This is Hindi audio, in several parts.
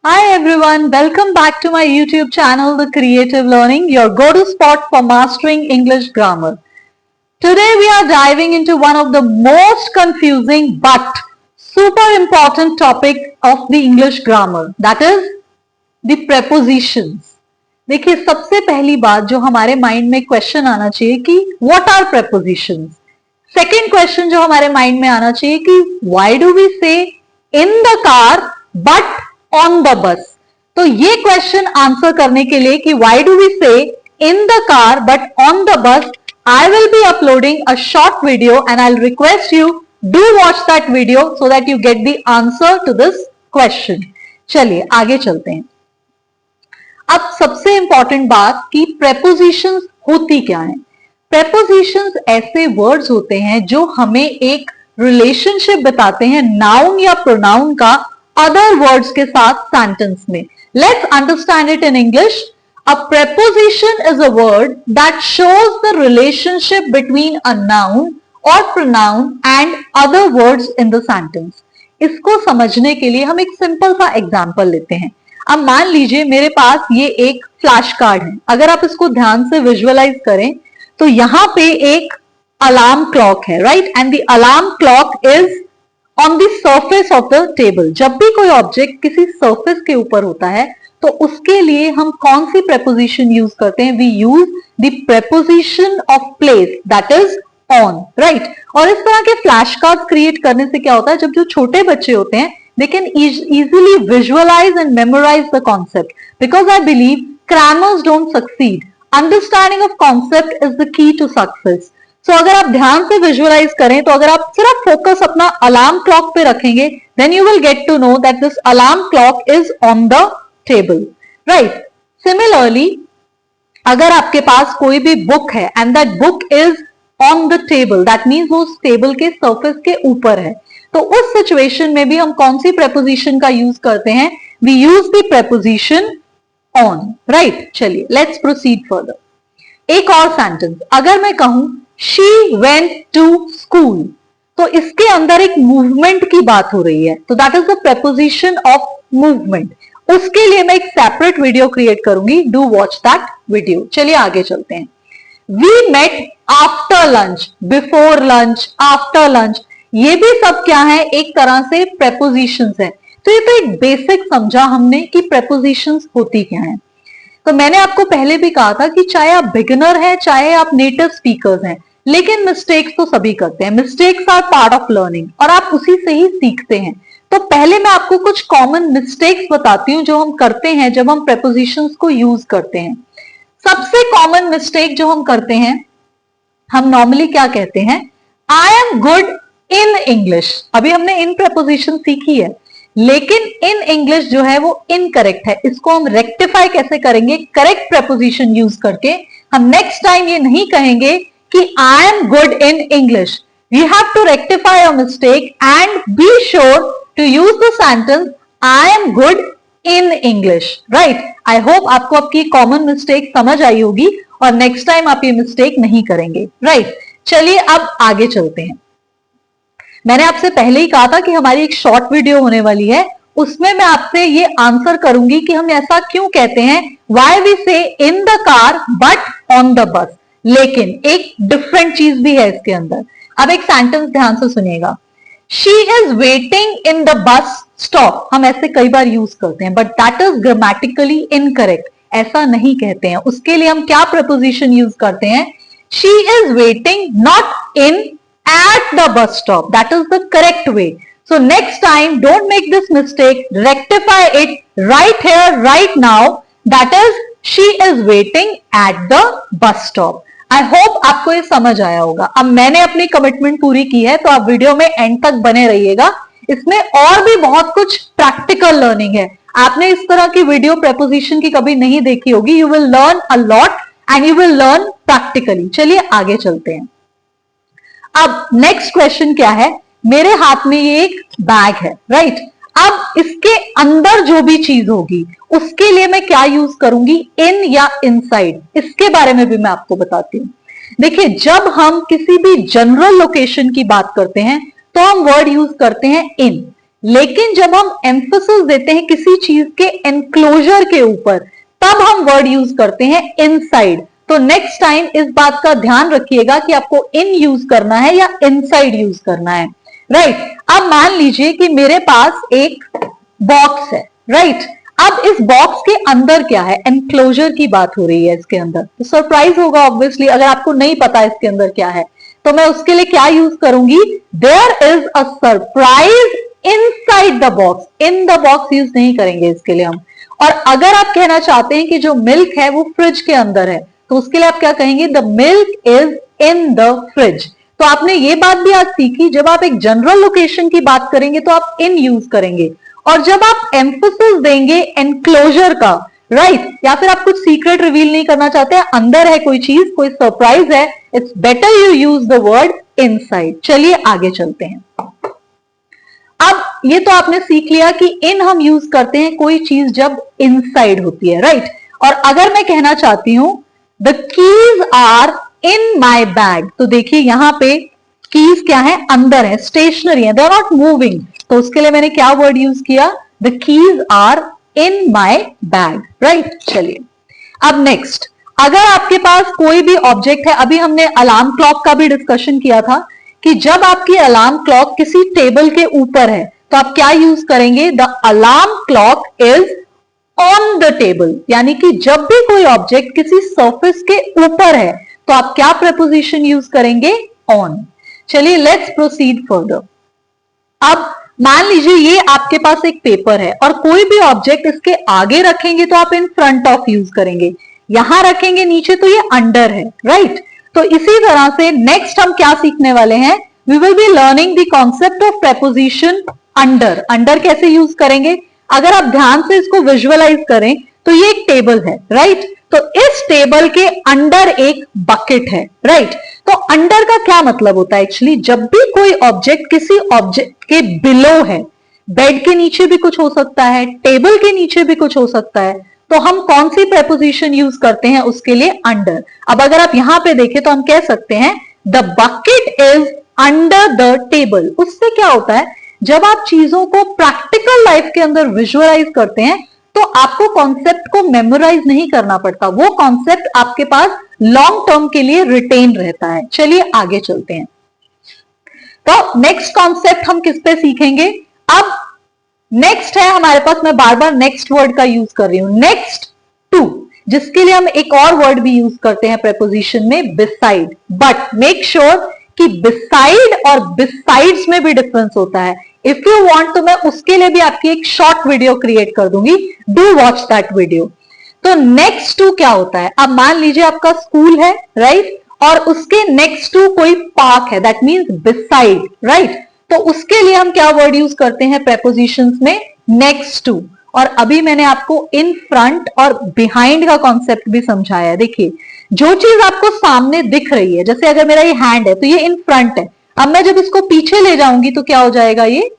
Hi everyone, welcome back to my YouTube channel, The Creative Learning, your go-to spot for mastering English grammar. Today we are diving into one of the most confusing but super important topic of the English grammar, that is the prepositions. देखिए सबसे पहली बात जो हमारे माइंड में क्वेश्चन आना चाहिए कि what are prepositions? Second question जो हमारे माइंड में आना चाहिए कि why do we say in the car but on the bus? तो ये क्वेश्चन आंसर करने के लिए कि why do we say in the car but on the bus, I will be uploading a short video and I'll request you do watch that video so that you get the answer to this question. चलिए आगे चलते हैं. अब सबसे इंपॉर्टेंट बात कि prepositions होती क्या है. Prepositions ऐसे वर्ड्स होते हैं जो हमें एक रिलेशनशिप बताते हैं नाउन या प्रोनाउन का अदर वर्ड्स के साथ सेंटेंस में. Let's understand it in English. A preposition is a word that shows the relationship between a noun or pronoun and other words in the sentence. इसको समझने के लिए हम एक सिंपल सा एग्जांपल लेते हैं. अब मान लीजिए मेरे पास ये एक फ्लैश कार्ड है. अगर आप इसको ध्यान से विजुअलाइज करें तो यहां पे एक अलार्म क्लॉक है, right? And the alarm clock is on the surface of the table. जब भी कोई ऑब्जेक्ट किसी सरफेस के ऊपर होता है तो उसके लिए हम कौन सी preposition यूज करते हैं? We use the preposition of place, that is on, right? और इस तरह के फ्लैश कार्ड क्रिएट करने से क्या होता है, जब जो छोटे बच्चे होते हैं they can easily visualize and memorize the concept, because I believe crammers don't succeed. Understanding of concept is the key to success. So अगर आप ध्यान से विजुअलाइज करें तो अगर आप सिर्फ फोकस अपना अलार्म क्लॉक पे रखेंगे then you will get to know that this alarm clock is on the table, right? Similarly, अगर आपके पास कोई भी बुक है and that book is on the table, that means वो टेबल के सरफेस के ऊपर है, तो उस सिचुएशन में भी हम कौन सी preposition का यूज करते हैं? We use the preposition on, right? चलिए लेट्स प्रोसीड फर्दर. एक और सेंटेंस अगर मैं कहूं she went to school, तो इसके अंदर एक मूवमेंट की बात हो रही है, तो that is the preposition of movement. उसके लिए मैं एक सेपरेट वीडियो क्रिएट करूंगी. Do watch that video. चलिए आगे चलते हैं. We met after lunch, before lunch, after lunch, ये भी सब क्या है? एक तरह से prepositions है. तो ये तो एक बेसिक समझा हमने कि prepositions होती क्या है. तो मैंने आपको पहले भी कहा था कि चाहे आप बिगिनर हैं, चाहे आप नेटिव स्पीकर्स हैं, लेकिन मिस्टेक्स तो सभी करते हैं. Mistakes are part of learning और आप उसी से ही सीखते हैं. तो पहले मैं आपको कुछ कॉमन मिस्टेक्स बताती हूं जो हम करते हैं जब हम prepositions को यूज करते हैं. सबसे कॉमन मिस्टेक जो हम करते हैं, हम नॉर्मली क्या कहते हैं? आई एम गुड इन इंग्लिश. अभी हमने इन preposition सीखी है, लेकिन इन इंग्लिश जो है वो इनकरेक्ट है. इसको हम रेक्टिफाई कैसे करेंगे? करेक्ट preposition यूज करके. हम नेक्स्ट टाइम ये नहीं कहेंगे कि I am good in English. We have to rectify a mistake and be sure to use the sentence I am good in English, right? I hope आपको आपकी कॉमन मिस्टेक समझ आई होगी और नेक्स्ट टाइम आप ये मिस्टेक नहीं करेंगे, राइट? चलिए अब आगे चलते हैं. मैंने आपसे पहले ही कहा था कि हमारी एक शॉर्ट वीडियो होने वाली है, उसमें मैं आपसे ये आंसर करूंगी कि हम ऐसा क्यों कहते हैं, व्हाई वी से in the car but on the bus. लेकिन एक डिफरेंट चीज भी है इसके अंदर. अब एक सेंटेंस ध्यान से सुनिएगा. She is waiting in the bus stop. हम ऐसे कई बार यूज करते हैं but that is grammatically incorrect. ऐसा नहीं कहते हैं. उसके लिए हम क्या preposition यूज करते हैं? She is waiting not in at the bus stop. That is the correct way. So next time don't make this mistake. Rectify it right here, right now. That is she is waiting at the bus stop. I hope आपको ये समझ आया होगा. अब मैंने अपनी कमिटमेंट पूरी की है तो आप वीडियो में एंड तक बने रहिएगा. इसमें और भी बहुत कुछ प्रैक्टिकल लर्निंग है. आपने इस तरह की वीडियो preposition की कभी नहीं देखी होगी. You will learn a lot and you will learn practically. चलिए आगे चलते हैं. अब नेक्स्ट क्वेश्चन क्या है? मेरे हाथ में ये एक बैग है, राइट? अब इसके अंदर जो भी चीज होगी उसके लिए मैं क्या यूज करूंगी? इन या इनसाइड. इसके बारे में भी मैं आपको बताती हूं. देखिए जब हम किसी भी जनरल लोकेशन की बात करते हैं तो हम वर्ड यूज करते हैं इन, लेकिन जब हम एम्फेसिस देते हैं किसी चीज के एनक्लोजर के ऊपर, तब हम वर्ड यूज करते हैं इनसाइड। तो नेक्स्ट टाइम इस बात का ध्यान रखिएगा कि आपको इन यूज करना है या इनसाइड यूज करना है, राइट। अब मान लीजिए कि मेरे पास एक बॉक्स है, राइट। अब इस बॉक्स के अंदर क्या है, एनक्लोजर की बात हो रही है इसके अंदर, तो सरप्राइज होगा ऑब्वियसली अगर आपको नहीं पता इसके अंदर क्या है। तो मैं उसके लिए क्या यूज करूंगी, there is a surprise inside the box. In the box use नहीं करेंगे इसके लिए हम। और अगर आप कहना चाहते हैं कि जो मिल्क है वो फ्रिज के अंदर है, तो उसके लिए आप क्या कहेंगे, the milk is in the fridge. तो आपने ये बात भी आज सीखी, जब आप एक जनरल लोकेशन की बात करेंगे तो आप इन यूज करेंगे, और जब आप एम्फेसिस देंगे एनक्लोजर का, राइट, या फिर आप कुछ सीक्रेट रिवील नहीं करना चाहते हैं, अंदर है कोई चीज, कोई सरप्राइज है, it's better you use the word inside. चलिए आगे चलते हैं। अब ये तो आपने सीख लिया कि इन हम यूज करते हैं कोई चीज जब इनसाइड होती है, राइट। और अगर मैं कहना चाहती हूं the keys are in my bag, तो देखिए यहां पे कीज क्या है, अंदर है, स्टेशनरी है, दे आर नॉट मूविंग, तो उसके लिए मैंने क्या वर्ड यूज किया, the keys are in my bag, right. चलिए अब नेक्स्ट, अगर आपके पास कोई भी ऑब्जेक्ट है, अभी हमने अलार्म क्लॉक का भी डिस्कशन किया था कि जब आपकी अलार्म क्लॉक किसी टेबल के ऊपर है तो आप क्या यूज करेंगे, the alarm clock is on the table. यानी कि जब भी कोई ऑब्जेक्ट किसी सरफेस के ऊपर है तो आप क्या प्रेपोजिशन यूज करेंगे, ऑन। चलिए लेट्स प्रोसीड फर्दर। अब मान लीजिए ये आपके पास एक पेपर है और कोई भी ऑब्जेक्ट इसके आगे रखेंगे तो आप इन फ्रंट ऑफ यूज करेंगे, यहां रखेंगे नीचे तो ये अंडर है, राइट। तो इसी तरह से नेक्स्ट हम क्या सीखने वाले हैं, we will be learning the concept of preposition under. Under कैसे यूज करेंगे, अगर आप ध्यान से इसको विजुअलाइज करें तो ये एक टेबल है, राइट। तो इस टेबल के अंडर एक बकेट है, राइट। तो अंडर का क्या मतलब होता है, एक्चुअली जब भी कोई ऑब्जेक्ट किसी ऑब्जेक्ट के बिलो है, बेड के नीचे भी कुछ हो सकता है, टेबल के नीचे भी कुछ हो सकता है, तो हम कौन सी प्रेपोजिशन यूज करते हैं उसके लिए, अंडर। अब अगर आप यहां पे देखें तो हम कह सकते हैं the bucket is under the table. उससे क्या होता है, जब आप चीजों को प्रैक्टिकल लाइफ के अंदर विजुअलाइज करते हैं तो आपको कॉन्सेप्ट को मेमोराइज नहीं करना पड़ता, वो कॉन्सेप्ट आपके पास लॉन्ग टर्म के लिए रिटेन रहता है। चलिए आगे चलते हैं। तो नेक्स्ट कॉन्सेप्ट हम किस पे सीखेंगे, अब नेक्स्ट है हमारे पास, मैं बार बार नेक्स्ट वर्ड का यूज कर रही हूं, नेक्स्ट टू, जिसके लिए हम एक और वर्ड भी यूज करते हैं प्रेपोजिशन में, बिसाइड। बट मेक श्योर कि बिसाइड और बिसाइड्स में भी डिफरेंस होता है। इफ यू वांट तो मैं उसके लिए भी आपकी एक शॉर्ट वीडियो क्रिएट कर दूंगी, डू वॉच दैट वीडियो। तो नेक्स्ट टू क्या होता है, अब मान लीजिए आपका स्कूल है, राइट, और उसके नेक्स्ट टू कोई पार्क है, दैट मीन्स बिसाइड, राइट। तो उसके लिए हम क्या वर्ड यूज करते हैं प्रेपोजिशंस में, नेक्स्ट टू। और अभी मैंने आपको इन फ्रंट और बिहाइंड का कॉन्सेप्ट भी समझाया है। देखिए जो चीज आपको सामने दिख रही है, जैसे अगर मेरा ये हैंड है तो ये इन फ्रंट है, अब मैं जब इसको पीछे ले जाऊंगी तो क्या हो जाएगा, ये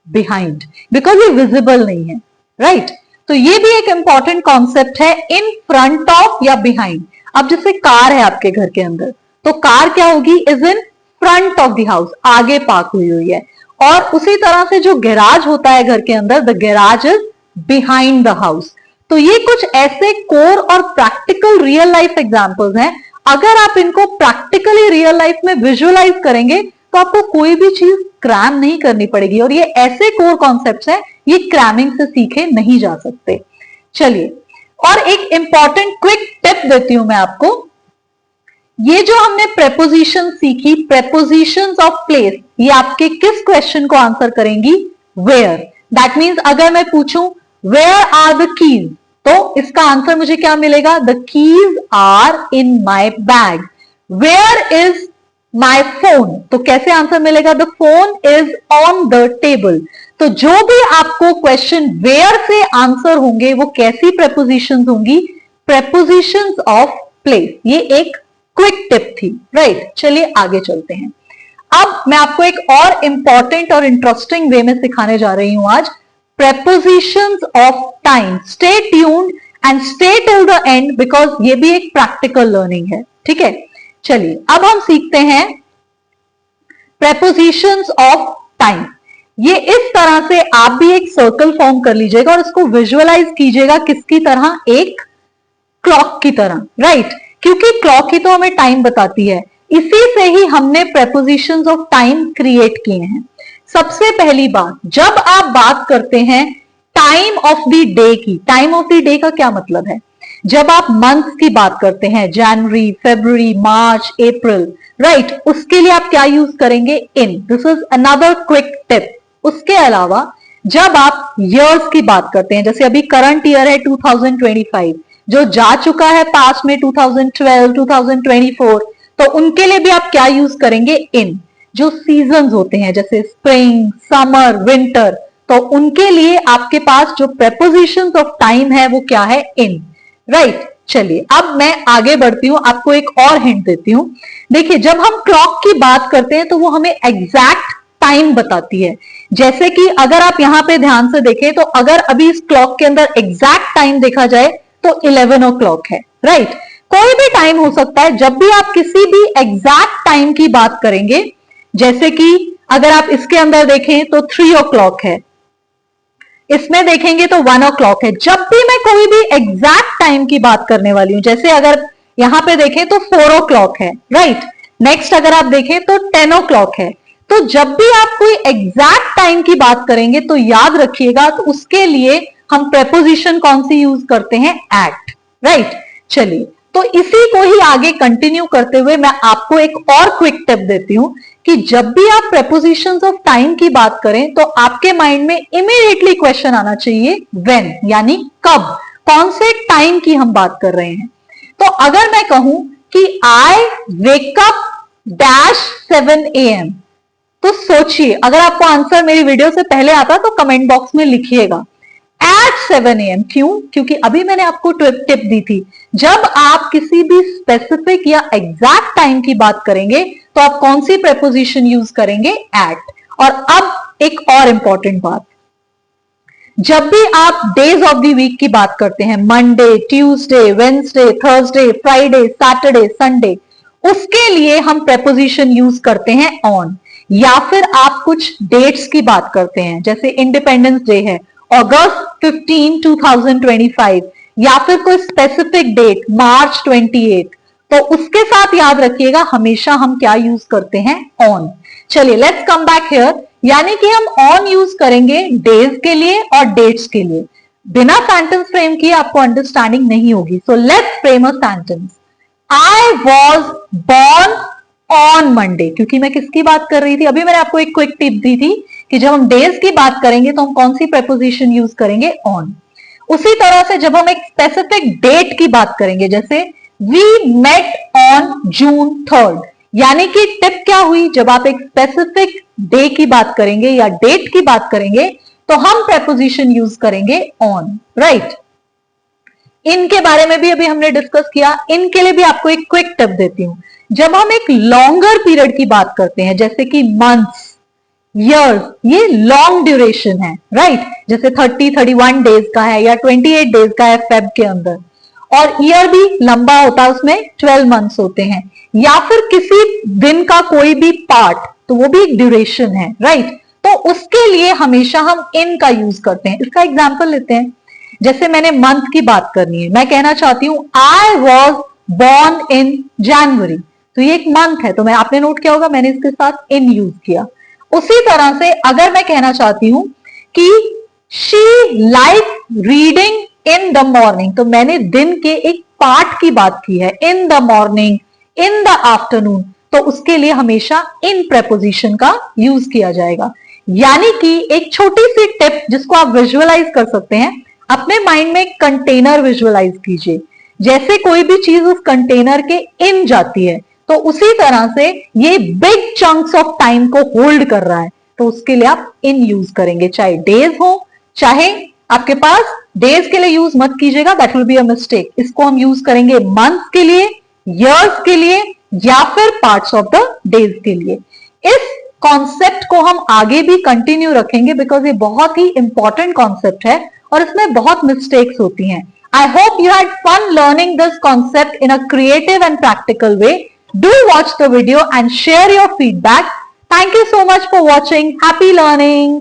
बिहाइंड, बिकॉज ये विजिबल नहीं है, राइट। तो ये भी एक इंपॉर्टेंट कॉन्सेप्ट है, इन फ्रंट ऑफ या बिहाइंड। अब जैसे कार है आपके घर के अंदर, तो कार क्या होगी, is in front of the house, आगे पार्क हुई है। और उसी तरह से जो गैराज होता है घर के अंदर, the garage is behind the house. तो ये कुछ ऐसे कोर और प्रैक्टिकल रियल लाइफ एग्जांपल्स हैं, अगर आप इनको प्रैक्टिकली रियल लाइफ में विजुअलाइज करेंगे तो आपको कोई भी चीज क्रैम नहीं करनी पड़ेगी। और ये ऐसे कोर कॉन्सेप्ट्स हैं, ये क्रैमिंग से सीखे नहीं जा सकते। चलिए और एक इंपॉर्टेंट क्विक टिप देती हूं मैं आपको, ये जो हमने प्रेपोजिशन सीखी, प्रेपोजिशंस ऑफ प्लेस, ये आपके किस क्वेश्चन को आंसर करेंगी, वेयर। दैट मीन्स अगर मैं पूछूं वेयर आर द कीज, तो इसका आंसर मुझे क्या मिलेगा, the keys are in my bag. Where is my phone, तो कैसे आंसर मिलेगा, the phone is on the table. तो जो भी आपको क्वेश्चन वेयर से आंसर होंगे वो कैसी प्रेपोजिशंस होंगी, प्रेपोजिशंस ऑफ प्लेस। ये एक क्विक टिप थी, राइट। चलिए आगे चलते हैं। अब मैं आपको एक और इंपॉर्टेंट और इंटरेस्टिंग वे में सिखाने जा रही हूं आज, prepositions of time. Stay tuned and stay till the end because ये भी एक practical learning है, ठीक है। चलिए अब हम सीखते हैं prepositions of time। ये इस तरह से आप भी एक सर्कल फॉर्म कर लीजिएगा और इसको विजुअलाइज कीजिएगा किसकी तरह, एक क्लॉक की तरह, राइट? क्योंकि क्लॉक ही तो हमें टाइम बताती है। इसी से ही हमने प्रेपोजिशंस ऑफ टाइम क्रिएट किए हैं। सबसे पहली बात, जब आप बात करते हैं टाइम ऑफ द डे की, टाइम ऑफ द डे का क्या मतलब है? जब आप मंथ की बात करते हैं, जनवरी, फरवरी, मार्च, अप्रैल, राइट, उसके लिए आप क्या यूज करेंगे? In. This is another quick tip. उसके अलावा जब आप ईयर्स की बात करते हैं, जैसे अभी करंट ईयर है 2025, जो जा चुका है पास्ट में 2012, 2024, तो उनके लिए भी आप क्या यूज करेंगे? इन। जो सीजन्स होते हैं जैसे स्प्रिंग, समर, विंटर, तो उनके लिए आपके पास जो प्रेपोजिशंस ऑफ टाइम है वो क्या है? इन, राइट? चलिए अब मैं आगे बढ़ती हूं, आपको एक और हिंट देती हूं। देखिए, जब हम क्लॉक की बात करते हैं तो वो हमें एग्जैक्ट टाइम बताती है। जैसे कि अगर आप यहां पे ध्यान से देखें तो अगर अभी इस क्लॉक के अंदर एग्जैक्ट टाइम देखा जाए तो 11 o'clock है, राइट? कोई भी टाइम हो सकता है। जब भी आप किसी भी एग्जैक्ट टाइम की बात करेंगे, जैसे कि अगर आप इसके अंदर देखें तो 3 o'clock है, इसमें देखेंगे तो 1 o'clock है। जब भी मैं कोई भी एग्जैक्ट टाइम की बात करने वाली हूं, जैसे अगर यहां पे देखें तो 4 o'clock है, राइट? नेक्स्ट अगर आप देखें तो 10 o'clock है। तो जब भी आप कोई एग्जैक्ट टाइम की बात करेंगे तो याद रखिएगा, तो उसके लिए हम प्रेपोजिशन कौन सी यूज करते हैं? At, right? चलिए, तो इसी को ही आगे कंटिन्यू करते हुए मैं आपको एक और क्विक टिप देती हूं कि जब भी आप प्रेपोजिशंस ऑफ टाइम की बात करें तो आपके माइंड में इमीडिएटली क्वेश्चन आना चाहिए व्हेन, यानी कब, कौन से टाइम की हम बात कर रहे हैं। तो अगर मैं कहूं कि आई वेक अप डैश 7 AM, तो सोचिए, अगर आपको आंसर मेरी वीडियो से पहले आता तो कमेंट बॉक्स में लिखिएगा एट 7 AM। क्यों? क्योंकि अभी मैंने आपको टिप दी थी, जब आप किसी भी स्पेसिफिक या एग्जैक्ट टाइम की बात करेंगे तो आप कौन सी प्रेपोजिशन यूज करेंगे? एट। और अब एक और इंपॉर्टेंट बात, जब भी आप डेज ऑफ द वीक की बात करते हैं, Monday, Tuesday, Wednesday, Thursday, Friday, Saturday, Sunday, उसके लिए हम प्रेपोजिशन यूज करते हैं ऑन। या फिर आप कुछ डेट्स की बात करते हैं, जैसे इंडिपेंडेंस डे है अगस्त 15, 2025, या फिर कोई स्पेसिफिक डेट मार्च 28, तो उसके साथ याद रखिएगा हमेशा हम क्या यूज करते हैं? ऑन। चलिए, लेट्स कम बैक हियर, यानी कि हम ऑन यूज करेंगे डेज के लिए और डेट्स के लिए। बिना सेंटेंस फ्रेम किए आपको अंडरस्टैंडिंग नहीं होगी। So let's frame a sentence. I was born on Monday, क्योंकि मैं किसकी बात कर रही थी? अभी मैंने आपको एक क्विक टिप दी थी कि जब हम डेज की बात करेंगे तो हम कौन सी प्रेपोजिशन यूज करेंगे? ऑन। उसी तरह से जब हम एक स्पेसिफिक डेट की बात करेंगे, जैसे we met on June 3rd, यानी कि टिप क्या हुई? जब आप एक स्पेसिफिक डे की बात करेंगे या डेट की बात करेंगे तो हम प्रेपोजिशन यूज करेंगे ऑन, राइट? इनके बारे में भी अभी हमने डिस्कस किया। इनके लिए भी आपको एक क्विक टिप देती हूं। जब हम एक लॉन्गर पीरियड की बात करते हैं, जैसे कि मंथ्स, ईयर्स, ये लॉन्ग ड्यूरेशन है, राइट? जैसे 30-31 डेज का है या 28 डेज का है फेब के अंदर, और ईयर भी लंबा होता है, उसमें 12 मंथ्स होते हैं। या फिर किसी दिन का कोई भी पार्ट, तो वो भी एक ड्यूरेशन है, राइट? तो उसके लिए हमेशा हम इन का यूज करते हैं। इसका एग्जाम्पल लेते हैं, जैसे मैंने मंथ की बात करनी है, मैं कहना चाहती हूं आई वॉज बॉर्न इन जनवरी, तो ये एक मंथ है, तो मैं आपने नोट किया होगा मैंने इसके साथ इन यूज किया। उसी तरह से अगर मैं कहना चाहती हूं कि she like reading in the morning, तो मैंने दिन के एक पार्ट की बात की है, in the morning, in the afternoon, तो उसके लिए हमेशा इन प्रेपोजिशन का यूज किया जाएगा। यानी कि एक छोटी सी टिप जिसको आप विजुअलाइज कर सकते हैं, अपने माइंड में कंटेनर विजुअलाइज कीजिए, जैसे कोई भी चीज उस कंटेनर के इन जाती है, तो उसी तरह से ये बिग चंक्स ऑफ टाइम को होल्ड कर रहा है, तो उसके लिए आप इन यूज करेंगे, चाहे डेज हो, चाहे आपके पास डेज के लिए यूज मत कीजिएगा, that will be a mistake. इसको हम यूज करेंगे मंथ के लिए, ईयर्स के लिए, या फिर पार्ट्स ऑफ द डेज के लिए। इस कॉन्सेप्ट को हम आगे भी कंटिन्यू रखेंगे बिकॉज ये बहुत ही इंपॉर्टेंट कॉन्सेप्ट है और इसमें बहुत मिस्टेक्स होती हैं। I hope you had fun learning this concept in a creative and practical way. Do watch the video and share your feedback. Thank you so much for watching. Happy learning.